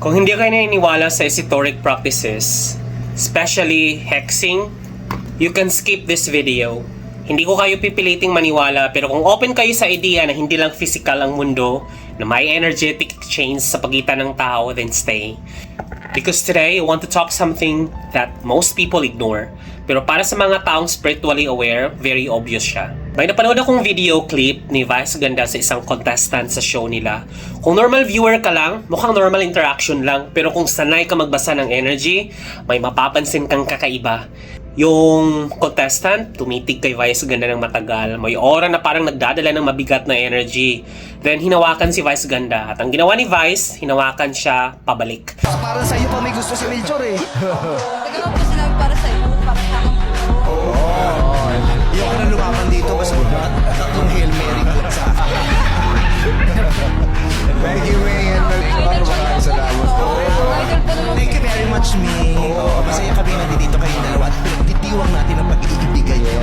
Kung hindi kayo naniniwala sa esoteric practices, especially hexing, you can skip this video. Hindi ko kayo pipiliting maniwala, pero kung open kayo sa idea na hindi lang physical ang mundo, na may energetic exchange sa pagitan ng tao, then stay. Because today, I want to talk something that most people ignore. Pero para sa mga taong spiritually aware, very obvious siya. May napanood akong video clip ni Vice Ganda sa isang contestant sa show nila. Kung normal viewer ka lang, mukhang normal interaction lang. Pero kung sanay ka magbasa ng energy, may mapapansin kang kakaiba. Yung contestant, tumitig kay Vice Ganda ng matagal. May aura na parang nagdadala ng mabigat na energy. Then hinawakan si Vice Ganda. At ang ginawa ni Vice, hinawakan siya pabalik. Parang sa'yo pa may gusto si Melchor eh. Teka nga po sinabi para sa'yo, para sa akin po. Yung ka na lumaban dito, mas tatlong Hail Mary ko sa akin. Thank you, May and Melchor. Maraming salamat po. Thank you very much, May. Masaya kami na dito kayong dalawa at pinagtitiwang natin ang pag-iibigan nyo.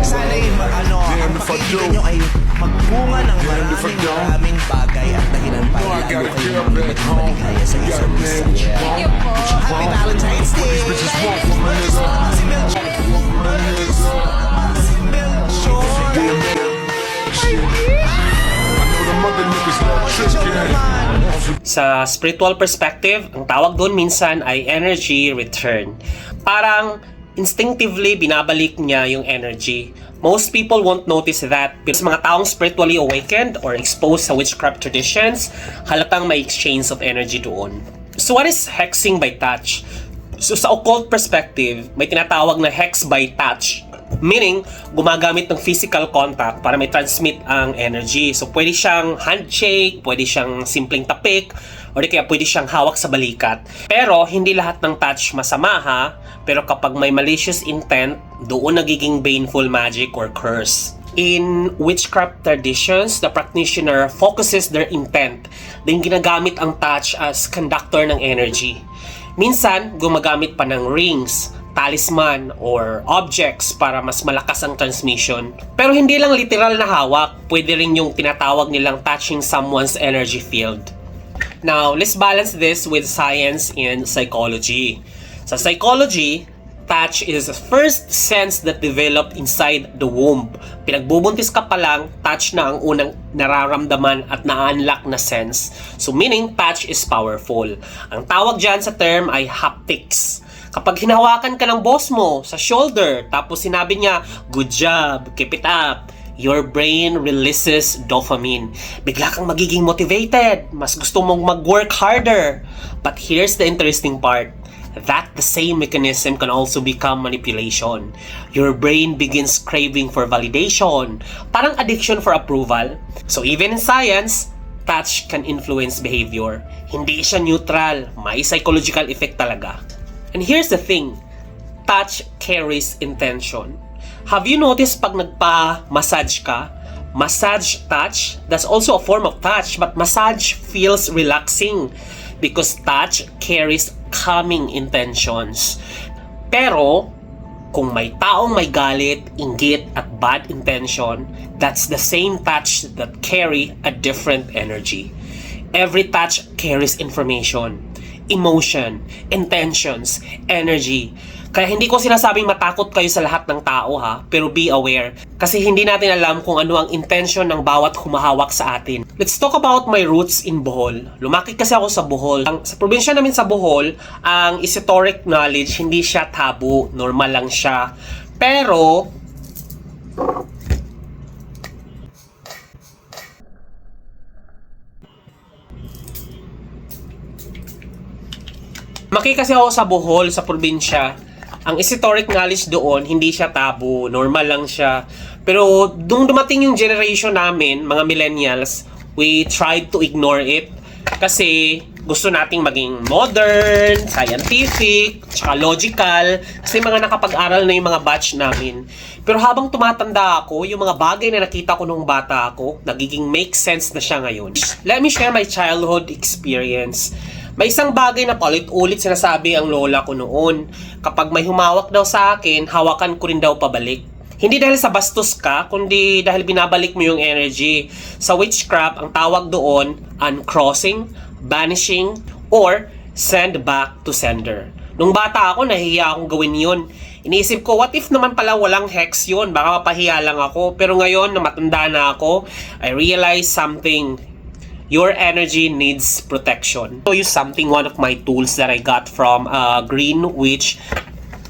Sana ang pag-iibigan nyo ay magbunga ng maraming bagay at dahilan para lalo kayong maligaya sa isa't isa. Thank you po. Happy Valentine's Day! Si Melchor! Si Melchor! Sa spiritual perspective, ang tawag doon minsan ay energy return. Parang instinctively binabalik niya yung energy. Most people won't notice that, pero sa mga taong spiritually awakened or exposed sa witchcraft traditions, halatang may exchange of energy doon. So what is hexing by touch? So sa occult perspective, may tinatawag na hex by touch. Meaning, gumagamit ng physical contact para may transmit ang energy. So, pwede siyang handshake, pwede siyang simpleng tapik, o di kaya pwede siyang hawak sa balikat. Pero, hindi lahat ng touch masama ha. Pero kapag may malicious intent, doon nagiging baneful magic or curse. In witchcraft traditions, the practitioner focuses their intent. Then ginagamit ang touch as conductor ng energy. Minsan, gumagamit pa ng rings, talisman, or objects para mas malakas ang transmission. Pero hindi lang literal na hawak, pwede rin yung tinatawag nilang touching someone's energy field. Now, let's balance this with science and psychology. Sa psychology, touch is the first sense that developed inside the womb. Pinagbubuntis ka pa lang, touch na ang unang nararamdaman at na-unlock na sense. So meaning, touch is powerful. Ang tawag dyan sa term ay haptics. Kapag hinawakan ka ng boss mo sa shoulder, tapos sinabi niya, good job, keep it up, your brain releases dopamine. Bigla kang magiging motivated, mas gusto mong mag-work harder. But here's the interesting part. That the same mechanism can also become manipulation. Your brain begins craving for validation, parang addiction for approval. So even in science, touch can influence behavior. Hindi siya neutral, may psychological effect talaga. And here's the thing, touch carries intention. Have you noticed pag nagpa-massage ka, massage touch, that's also a form of touch, but massage feels relaxing because touch carries calming intentions. Pero, kung may taong may galit, inggit, at bad intention, that's the same touch that carry a different energy. Every touch carries information, emotion, intentions, energy. Kaya hindi ko sinasabing matakot kayo sa lahat ng tao ha, pero be aware. Kasi hindi natin alam kung ano ang intention ng bawat humahawak sa atin. Let's talk about my roots in Bohol. Lumaki kasi ako sa Bohol. Sa probinsya namin sa Bohol, ang esoteric knowledge hindi siya tabu, normal lang siya. Pero maki kasi ako sa Bohol, sa probinsya. Ang esoteric knowledge doon, hindi siya tabu, normal lang siya. Pero nung dumating yung generation namin, mga millennials, we tried to ignore it. Kasi gusto nating maging modern, scientific, tsaka logical. Kasi mga nakapag-aral na yung mga batch namin. Pero habang tumatanda ako, yung mga bagay na nakita ko nung bata ako, nagiging make sense na siya ngayon. Let me share my childhood experience. May isang bagay na paulit-ulit sinasabi ang lola ko noon. Kapag may humawak daw sa akin, hawakan ko rin daw pabalik. Hindi dahil sa bastos ka, kundi dahil binabalik mo yung energy. Sa witchcraft, ang tawag doon, uncrossing, banishing, or send back to sender. Nung bata ako, nahihiya akong gawin yun. Iniisip ko, what if naman pala walang hex yun? Baka mapahiya lang ako. Pero ngayon, na matanda na ako, I realize something. Your energy needs protection. So use something, one of my tools that I got from Green Witch,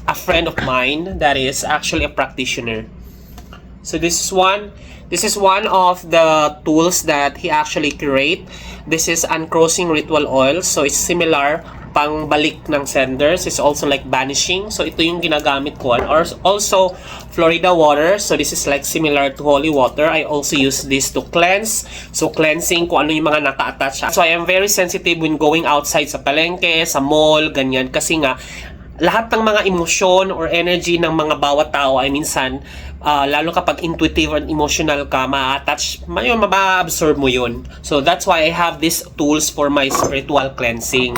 a friend of mine that is actually a practitioner. So this is one of the tools that he actually create. This is uncrossing ritual oil. So it's similar pang balik ng senders. It's also like banishing. So ito yung ginagamit ko. Or also Florida water. So this is like similar to holy water. I also use this to cleanse. So cleansing kung ano yung mga naka-attach. So I am very sensitive when going outside sa palengke, sa mall, ganyan. Kasi nga lahat ng mga emosyon or energy ng mga bawat tao ay minsan, lalo kapag intuitive and emotional ka, ma-attach, ma-absorb mo yun. So that's why I have these tools for my spiritual cleansing.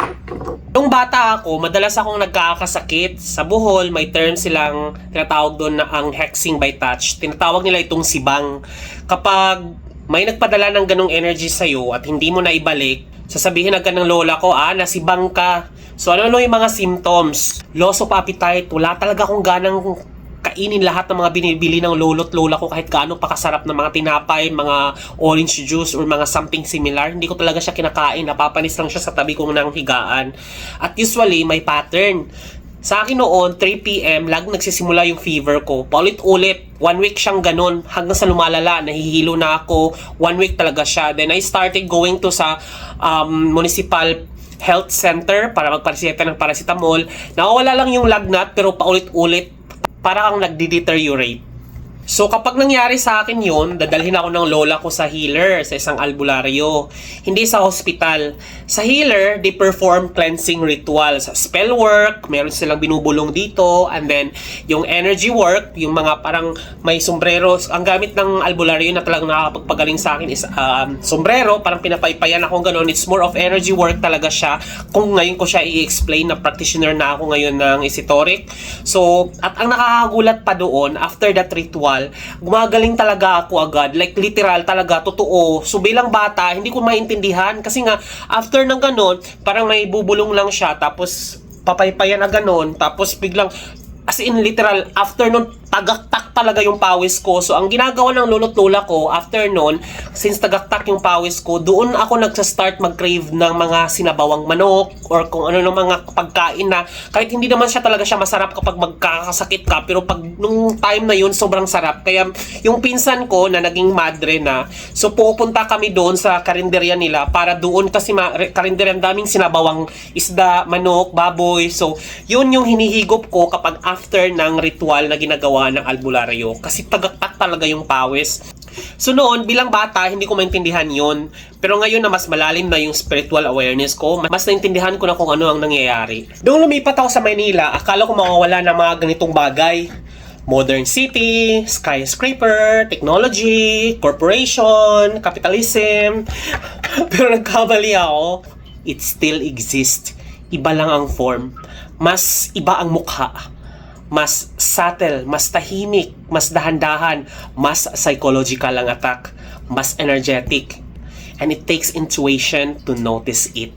Nung bata ako, madalas akong nagkakasakit. Sa Bohol, may term silang tinatawag doon na ang hexing by touch. Tinatawag nila itong sibang. Kapag may nagpadala ng ganong energy sa'yo at hindi mo na ibalik, sasabihin agad ng lola ko, nasibang ka. So ano yung mga symptoms? Loss of appetite, wala talaga akong ganang kainin lahat ng mga binibili ng lolo't lola ko kahit gaano pakasarap na mga tinapay, mga orange juice or mga something similar. Hindi ko talaga siya kinakain, napapanis lang siya sa tabi kong nang higaan. At usually may pattern. Sa akin noon, 3 PM, nagsisimula yung fever ko. Paulit-ulit, 1 week siyang ganun, hanggang sa lumalala, nahihilo na ako, 1 week talaga siya. Then I started going to sa municipal health center para magpareseta ng paracetamol. Nawawala lang yung lagnat pero paulit-ulit, para kang nagdi-deteriorate. So kapag nangyari sa akin yun, dadalhin ako ng lola ko sa healer, sa isang albularyo. Hindi sa hospital. Sa healer, they perform cleansing rituals. Spell work, meron silang binubulong dito. And then, yung energy work, yung mga parang may sombrero. Ang gamit ng albularyo na talagang nakakapagpagaling sa akin is sombrero. Parang pinapaypayan ako ganun. It's more of energy work talaga siya. Kung ngayon ko siya i-explain na practitioner na ako ngayon ng esoteric. So, at ang nakakagulat pa doon, after that ritual, gumagaling talaga ako agad. Like literal talaga, totoo. So bilang bata, hindi ko maintindihan. Kasi nga, after ng ganon, parang may bubulong lang siya. Tapos papaypayan na ganon. Tapos biglang, as in literal, after nun, tagaktak talaga yung pawis ko. So ang ginagawa ng lolo't lola ko, after nun, since tagaktak yung pawis ko, doon ako nagsa-start mag-crave ng mga sinabawang manok or kung ano ng mga pagkain na kahit hindi naman siya talaga siya masarap kapag magkakasakit ka, pero pag nung time na yun sobrang sarap. Kaya yung pinsan ko na naging madre na, so pupunta kami doon sa karinderya nila para doon kasi karinderya daming sinabawang isda, manok, baboy. So yun yung hinihigop ko kapag after ng ritual na ginagawa ng albularyo kasi tagaktak talaga yung pawis. So noon, bilang bata, hindi ko maintindihan yun. Pero ngayon na mas malalim na yung spiritual awareness ko, mas naintindihan ko na kung ano ang nangyayari. Nung lumipat ako sa Manila, akala ko mawawala ng mga ganitong bagay. Modern city, skyscraper, technology, corporation, capitalism. Pero nagkamali ako. It still exists. Iba lang ang form. Mas iba ang mukha. Mas subtle, mas tahimik, mas dahan-dahan, mas psychological ang attack, mas energetic. And it takes intuition to notice it.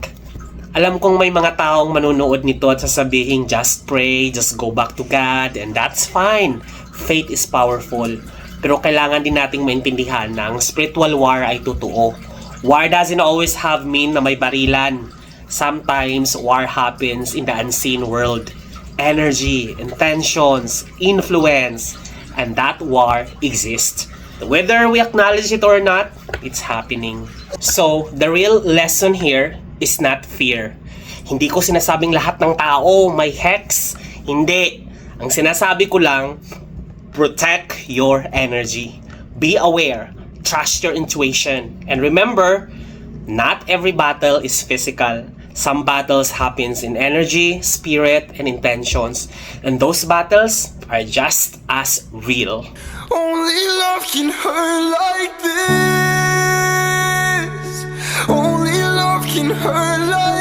Alam kong may mga taong manunood nito at sasabihin, just pray, just go back to God, and that's fine. Faith is powerful. Pero kailangan din nating maintindihan na ang spiritual war ay totoo. War doesn't always have mean na may barilan. Sometimes war happens in the unseen world. Energy, intentions, influence, and that war exists. Whether we acknowledge it or not, it's happening. So, the real lesson here is not fear. Hindi ko sinasabing lahat ng tao may hex. Hindi. Ang sinasabi ko lang, protect your energy. Be aware. Trust your intuition. And remember, not every battle is physical. Some battles happens in energy, spirit, and intentions. And those battles are just as real. Only love can hurt like this. Only love can hurt like